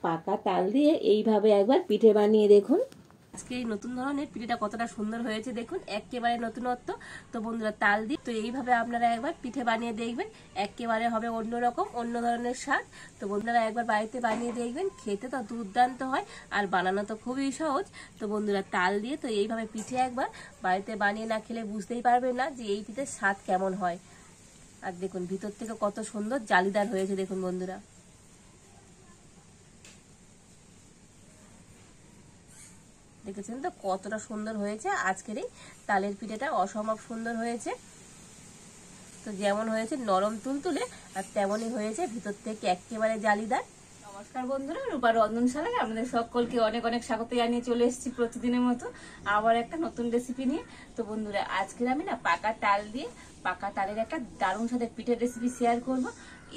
পাকা তাল দিয়ে এইভাবে একবার পিঠে বানিয়ে দেখুন। আজকে এই নতুন ধরনের পিঠেটা কতটা সুন্দর হয়েছে দেখুন, একেবারে নতুনত্ব। তো বন্ধুরা, তাল দিয়ে তো এইভাবে আপনারা একবার পিঠে বানিয়ে দেখবেন, একেবারে হবে অন্যরকম, অন্য ধরনের স্বাদ। তো বন্ধুরা, একবার বাড়িতে বানিয়ে দেখবেন, খেতে তো দুর্দান্ত হয় আর বানানো তো খুবই সহজ। তো বন্ধুরা, তাল দিয়ে তো এইভাবে পিঠে একবার বাড়িতে বানিয়ে না খেলে বুঝতেই পারবেন না যে এই পিঠের স্বাদ কেমন হয়। আর দেখুন ভিতর থেকে কত সুন্দর জালিদার হয়েছে দেখুন বন্ধুরা। দেখেছেন তো কতটা সুন্দর হয়েছে আজকের এই তালের পিঠেটা, অসম্ভব সুন্দর হয়েছে। তো যেমন হয়েছে নরম তুলতুলে, আর তেমনই হয়েছে ভিতর থেকে একেবারে জালিদার। নমস্কার বন্ধুরা, রূপা রন্ধনশালায় আপনাদের সকলকে অনেক অনেক স্বাগত জানিয়ে চলে এসেছি প্রতিদিনের মতো আবার একটা নতুন রেসিপি নিয়ে। তো বন্ধুরা, আজকের আমি না পাকা তাল দিয়ে পাকা তালের একটা দারুণ স্বাদের পিঠের রেসিপি শেয়ার করব।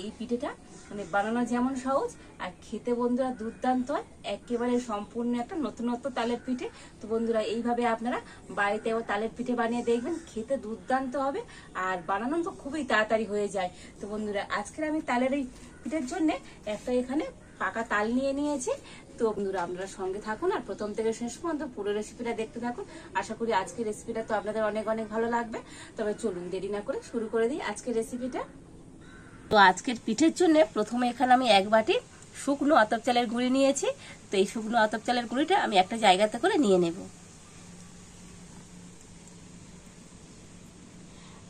এই পিঠেটা মানে বানানো যেমন সহজ আর খেতে বন্ধুরা দুর্দান্ত হয়, একেবারে সম্পূর্ণ একটা নতুনত্ব তালের পিঠে। তো বন্ধুরা, এইভাবে আপনারা বাড়িতে তালের পিঠে বানিয়ে দেখবেন, খেতে দুর্দান্ত হবে আর বানানো তো খুবই তাড়াতাড়ি হয়ে যায়। তো বন্ধুরা, আজকের আমি তালের এই পিঠের জন্য একটা এখানে পাকা তাল নিয়ে নিয়েছি। তো বন্ধুরা, আপনারা সঙ্গে থাকুন আর প্রথম থেকে শেষ পর্যন্ত পুরো রেসিপিটা দেখতে থাকুন। আশা করি আজকের রেসিপিটা তো আপনাদের অনেক অনেক ভালো লাগবে। তবে চলুন দেরি না করে শুরু করে দিই আজকের রেসিপিটা। তো আজকের পিঠের জন্য প্রথমে এখানে আমি এক বাটি শুকনো আতপ চালের গুঁড়ি নিয়েছি। তো এই শুকনো আতপ চালের গুঁড়িটা আমি একটা জায়গাতে করে নিয়ে নেব।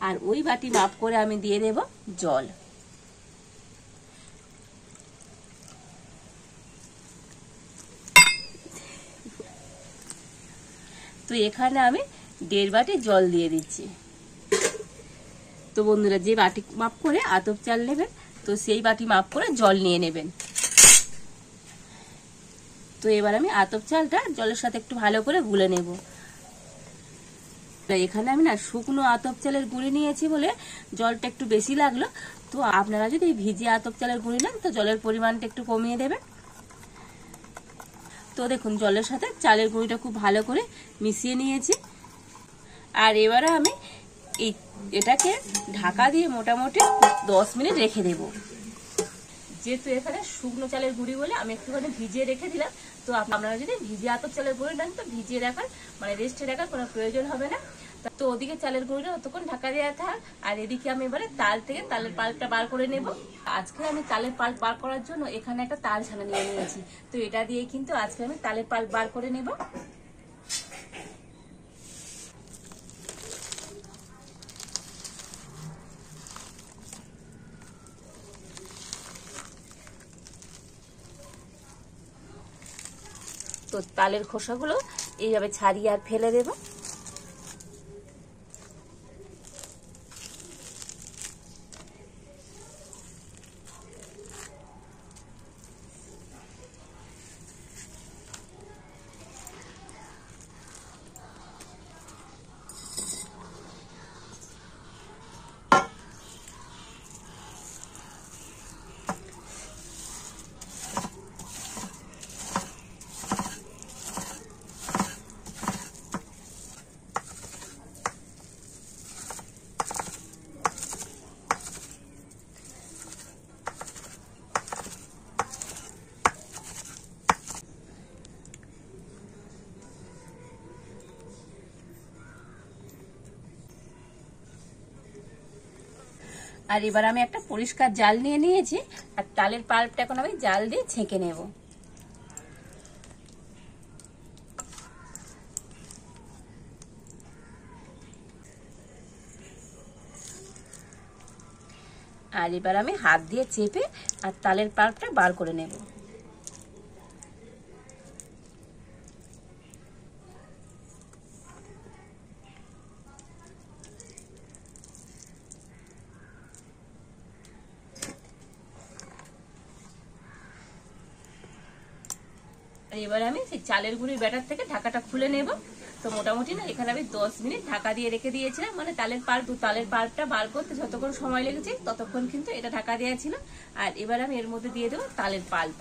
আর ওই বাটি মাপ করে আমি দিয়ে দেব জল। তো এখানে আমি 1.5 বাটি জল দিয়ে দিচ্ছি। তো বন্ধুরা, যে বাটি মাপ করে আতপ চাল নেবেন, তো সেই বাটি মাপ করে জল নিয়ে নেবেন। তো এবার আমি আতপ চালটা জলের সাথে একটু ভালো করে গুলে নেব। এখানে আমি না শুকনো আতপ চালের গুঁড়ি নিয়েছি বলে জলটা একটু বেশি লাগলো। তো আপনারা যদি ভিজে আতপ চালের গুঁড়ি নেন তো জলের পরিমাণটা একটু কমিয়ে দেবেন। তো দেখুন, জলের সাথে চালের গুঁড়িটা খুব ভালো করে মিশিয়ে নিয়েছি। আর এবারে আমি এটাকে ঢাকা দিয়ে মোটামুটি 10 মিনিট রেখে দেব। যেহেতু এখানে শুকনো চালের গুঁড়ি বলে আমি একটুখানি ভিজিয়ে রেখে দিলাম। তো আপনারা যদি ভিজে আতপ চালের গুঁড়ি নেন তো ভিজিয়ে রাখার মানে রেস্টে রাখার কোনো প্রয়োজন হবে না। তো ওদিকে চালের গুঁড়িটা অতক্ষণ ঢাকা দেওয়া থাক, আর এদিকে আমি এবারে তাল থেকে তালের পাল্পটা বার করে নেব। আজকে আমি তালের পাল্প বার করার জন্য এখানে একটা তাল ছানা নিয়ে নিয়েছি। তো এটা দিয়ে কিন্তু আজকে আমি তালের পাল্প বার করে নেব। তো তালের খোসাগুলো এইভাবে ছাড়িয়ে আর ফেলে দেব। আর এবার আমি একটা পরিষ্কার জাল নিয়ে নিয়েছি, আর তালের পাল্পটা এখন আমি জাল দিয়ে ছেঁকে নেব। আর এবার আমি হাত দিয়ে চেপে আর তালের পাল্পটা বার করে নেব। এবার আমি সেই চালের গুঁড়ির ব্যাটার থেকে ঢাকাটা খুলে নেব। তো মোটামুটি না এখানে আমি 10 মিনিট ঢাকা দিয়ে রেখে দিয়েছিলাম, মানে তালের পাল্পটা বার করতে যতক্ষণ সময় লেগেছে ততক্ষণ কিন্তু এটা ঢাকা দেওয়া ছিল। আর এবার আমি এর মধ্যে দিয়ে দেবো তালের পাল্প।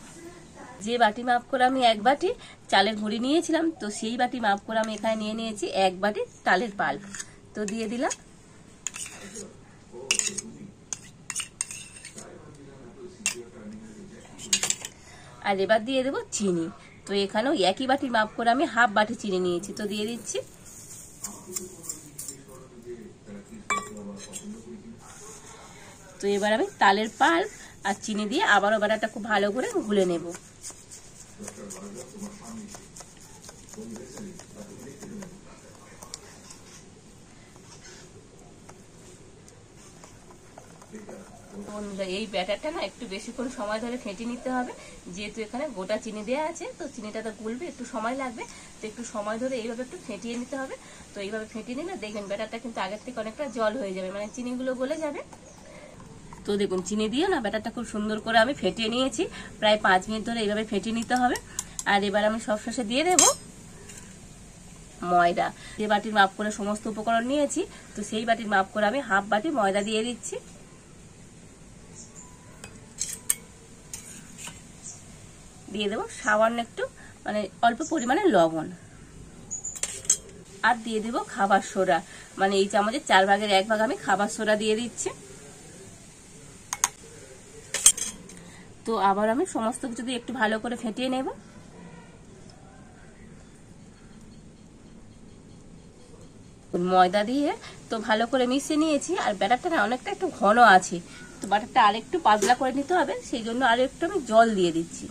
যে বাটি মাপ করে আমি 1 বাটি চালের গুঁড়ি নিয়েছিলাম, তো সেই বাটি মাপ করে আমি এখানে নিয়ে নিয়েছি 1 বাটি তালের পাল্প। তো দিয়ে দিলাম। আর আর এবার দিয়ে দেবো চিনি। তো এখানেও একই বাটির মাপ করে আমি হাফ বাটি চিনি নিয়েছি, তো দিয়ে দিচ্ছি। তো এবার আমি তালের পাল্প আর চিনি দিয়ে আবারও ব্যাটারটা খুব ভালো করে গুলে নেব। এই ব্যাটারটা না একটু বেশি করে সময় ধরে ফেটে নিতে হবে, যেহেতু এখানে গোটা চিনি দেওয়া আছে, তো চিনিটা তো গুলবে, একটু সময় লাগবে। তো একটু সময় ধরে এইভাবে একটু ফেটিয়ে নিতে হবে। তো এইভাবে ফেটিয়ে নিলে দেখবেন ব্যাটারটা কিন্তু আগের থেকে অনেকটা জল হয়ে যাবে, মানে চিনিগুলো গলে যাবে। তো দেখুন চিনি দিয়ে না ব্যাটারটা খুব সুন্দর করে আমি ফেটিয়ে নিয়েছি, প্রায় 5 মিনিট ধরে এইভাবে ফেটিয়ে নিতে হবে। আর এবার আমি সবশেষে দিয়ে দেবো ময়দা। যে বাটির মাপ করে সমস্ত উপকরণ নিয়েছি, তো সেই বাটির মাপ করে আমি হাফ বাটি ময়দা দিয়ে দিচ্ছি। দিয়ে দেবো সামান্য একটু মানে অল্প পরিমাণে লবণ, আর দিয়ে দেবো খাবার সোডা, মানে এই চামচের 4 ভাগের 1 ভাগ আমি খাবার সোডা দিয়ে দিচ্ছি। তো আবার আমি সমস্ত কিছু দিয়ে একটু ভালো করে ফেটিয়ে নেব। ময়দা দিয়ে তো ভালো করে মিশিয়ে নিয়েছি, আর ব্যাটারটা না অনেকটা একটু ঘন আছে, তো ব্যাটারটা আরেকটু পাতলা করে নিতে হবে, সেই জন্য আরো একটু আমি জল দিয়ে দিচ্ছি।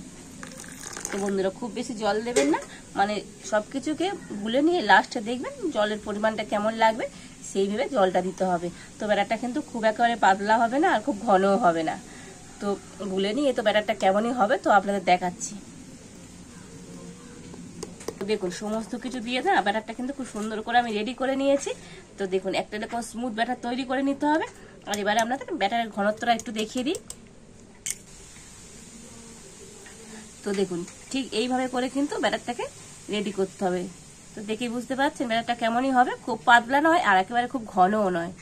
তো বন্ধুরা খুব বেশি জল দেবেন না, মানে সবকিছুকে গুলে নিয়ে লাস্টে দেখবেন জলের পরিমাণটা কেমন লাগবে, সেইভাবে জলটা দিতে হবে। তো ব্যাটারটা কিন্তু খুব একেবারে পাতলা হবে না আর খুব ঘনও হবে না। তো গুলে নিয়ে তো ব্যাটারটা কেমনই হবে তো আপনাদের দেখাচ্ছি। দেখুন সমস্ত কিছু দিয়ে না ব্যাটারটা কিন্তু খুব সুন্দর করে আমি রেডি করে নিয়েছি। তো দেখুন একটা এরকম স্মুথ ব্যাটার তৈরি করে নিতে হবে। আর এবারে আপনাদের ব্যাটারের ঘনত্বটা একটু দেখিয়ে দিই। তো দেখুন ঠিক এইভাবে করে কিন্তু ব্যাটারটাকে রেডি করতে হবে। তো দেখেই বুঝতে পারছেন ব্যাটারটা কেমনই হবে, খুব পাতলা নয় আর একেবারে খুব ঘনও নয়।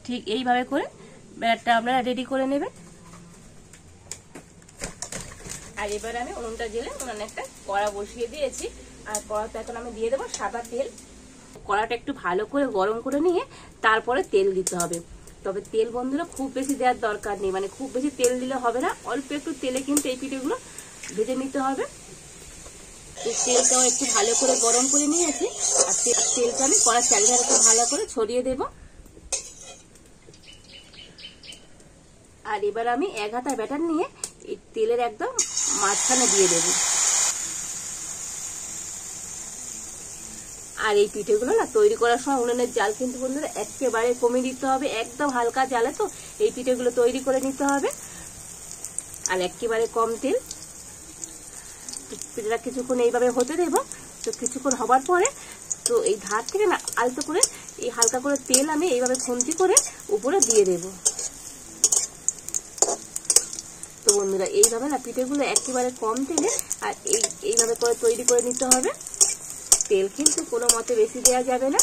ঠিক এইভাবে করে ব্যাটারটা আপনারা রেডি করে নেবেন। আর এবারে আমি উনুনটা জেলে উনানে একটা কড়া বসিয়ে দিয়েছি, আর কড়াতে এখন আমি দিয়ে দেবো সাদা তেল। কড়াটা একটু ভালো করে গরম করে নিয়ে তারপরে তেল দিতে হবে। তবে তেল বন্ধুরা খুব বেশি দেওয়ার দরকার নেই, মানে খুব বেশি তেল দিলে হবে না, অল্প একটু তেলে কিন্তু এই পিঠেগুলো ভেজে নিতে হবে। তেলটাও একটু ভালো করে গরম করে নিয়েছি, আর তেলটা আমি কড়ার চারিধারে একটু ভালো করে ছড়িয়ে দেব। আর এবার আমি 1 হাতা ব্যাটার নিয়ে এই তেলের একদম মাঝখানে দিয়ে দেব। আর এই পিঠেগুলো না তৈরি করার সময় উনুনের জাল কিন্তু বন্ধুরা একেবারে কমিয়ে দিতে হবে, একদম হালকা জালে তো এই পিঠেগুলো তৈরি করে নিতে হবে, আর একেবারে কম তেল। পিঠেটা কিছুক্ষণ এইভাবে হতে দেব। তো কিছুক্ষণ হবার পরে তো এই ধার থেকে না আলতো করে এই হালকা করে তেল আমি এইভাবে খুন্তি করে উপরে দিয়ে দেব। তো বন্ধুরা এইভাবে না পিঠেগুলো একেবারে কম তেলে আর এইভাবে করে তৈরি করে নিতে হবে। তেল কিন্তু কোনো মতে বেশি দেওয়া যাবে না।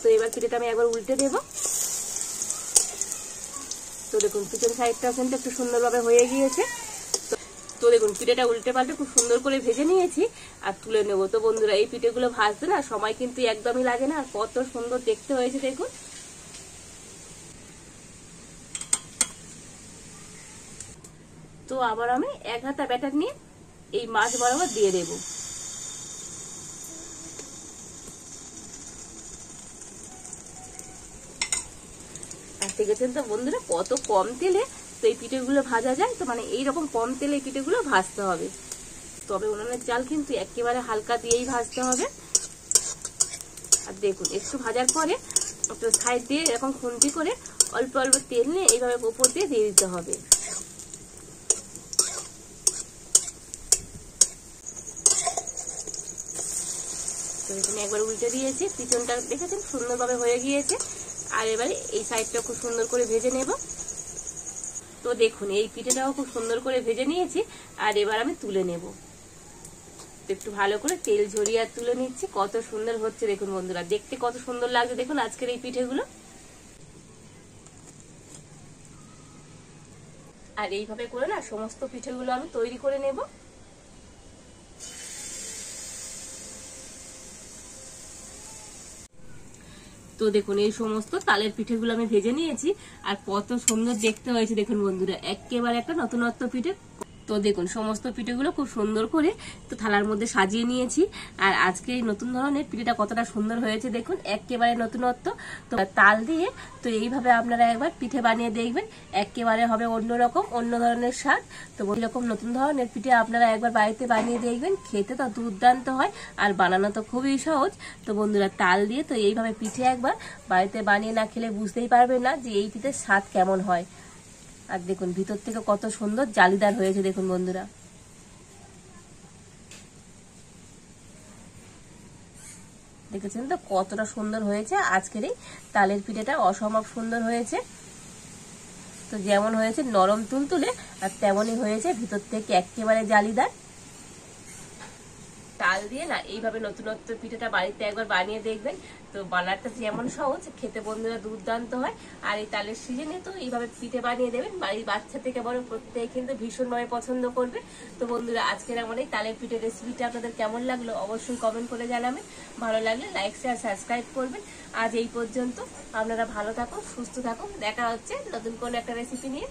তো এবার পিঠেটা আমি একবার উল্টে দেব। তো দেখুন পিঠের সাইডটাও কিন্তু একটু সুন্দরভাবে হয়ে গিয়েছে। তো দেখুন পিঠেটা উল্টে পাল্টে খুব সুন্দর করে ভেজে নিয়েছি আর তুলে নেব। তো বন্ধুরা এই পিঠেগুলো ভাজতে না সময় কিন্তু একদমই লাগে না, আর কত সুন্দর দেখতে হয়েছে দেখুন। তো আবার আমি 1 হাতা ব্যাটার নিয়ে এই মাছ বরাবর দিয়ে দেব। আর দেখেছেন তো বন্ধুরা কত কম তেলে তো এই পিঠেগুলো ভাজা যায়। তো মানে এইরকম কম তেলে এই পিঠেগুলো ভাজতে হবে। তবে উনুনের জাল কিন্তু একেবারে হালকা দিয়েই ভাজতে হবে। আর দেখুন একটু ভাজার পরে একটু সাইড দিয়ে এরকম খুন্তি করে অল্প অল্প তেল নিয়ে এইভাবে উপর দিয়ে দিয়ে দিতে হবে। তো এখানে একবার উল্টে দিয়েছি, পিছনটা দেখেছেন সুন্দরভাবে হয়ে গিয়েছে। আর এবারে এই সাইডটা খুব সুন্দর করে ভেজে নেব। তো দেখুন এই পিঠেটাও খুব সুন্দর করে ভেজে নিয়েছি, আর এবার আমি তুলে নেব। একটু ভালো করে তেল ঝরিয়ে আর তুলে নিচ্ছি। কত সুন্দর হচ্ছে দেখুন বন্ধুরা, দেখতে কত সুন্দর লাগছে দেখুন আজকের এই পিঠেগুলো। আর এইভাবে করে না সমস্ত পিঠেগুলো আমি তৈরি করে নেব। তো দেখুন এই সমস্ত তালের পিঠেগুলো আমি ভেজে নিয়েছি, আর কত সুন্দর দেখতে হয়েছে দেখুন বন্ধুরা, একেবারে একটা নতুনত্ব পিঠে। তো দেখুন সমস্ত পিঠেগুলো খুব সুন্দর করে তো থালার মধ্যে সাজিয়ে নিয়েছি। আর আজকে এই নতুন ধরনের পিঠেটা কতটা সুন্দর হয়েছে দেখুন, একেবারে নতুনত্ব। তো তাল দিয়ে তো এইভাবে আপনারা একবার পিঠে বানিয়ে দেখবেন, একেবারে হবে অন্যরকম, অন্য ধরনের স্বাদ। তো এরকম নতুন ধরনের পিঠে আপনারা একবার বাড়িতে বানিয়ে দেখবেন, খেতে তো দুর্দান্ত হয় আর বানানো তো খুবই সহজ। তো বন্ধুরা তাল দিয়ে তো এইভাবে পিঠে একবার বাড়িতে বানিয়ে না খেলে বুঝতেই পারবেন না যে এই পিঠের স্বাদ কেমন হয়। আর দেখুন ভিতর থেকে কত সুন্দর জালিদার হয়েছে দেখুন বন্ধুরা। দেখেছেন তো কতটা সুন্দর হয়েছে আজকের এই তালের পিঠেটা, অসম্ভব সুন্দর হয়েছে। তো যেমন হয়েছে নরম তুলতুলে, আর তেমনই হয়েছে ভিতর থেকে একেবারে জালিদার। তাল দিয়ে না এইভাবে নতুনত্ব পিঠেটা বাড়িতে একবার বানিয়ে দেখবেন। তো বানাতে যেমন সহজ, খেতে বন্ধুরা দুর্দান্ত হয়। আর এই তালের সিজনে তো এইভাবে পিঠে বানিয়ে দেবেন, বাড়ির বাচ্চা থেকে বড় প্রত্যেকে কিন্তু ভীষণভাবে পছন্দ করবে। তো বন্ধুরা আজকের আমার এই তালের পিঠের রেসিপিটা আপনাদের কেমন লাগলো অবশ্যই কমেন্ট করে জানাবেন। ভালো লাগলে লাইক শেয়ার সাবস্ক্রাইব করবেন। আজ এই পর্যন্ত, আপনারা ভালো থাকুন, সুস্থ থাকুন, দেখা হচ্ছে নতুন কোনো একটা রেসিপি নিয়ে।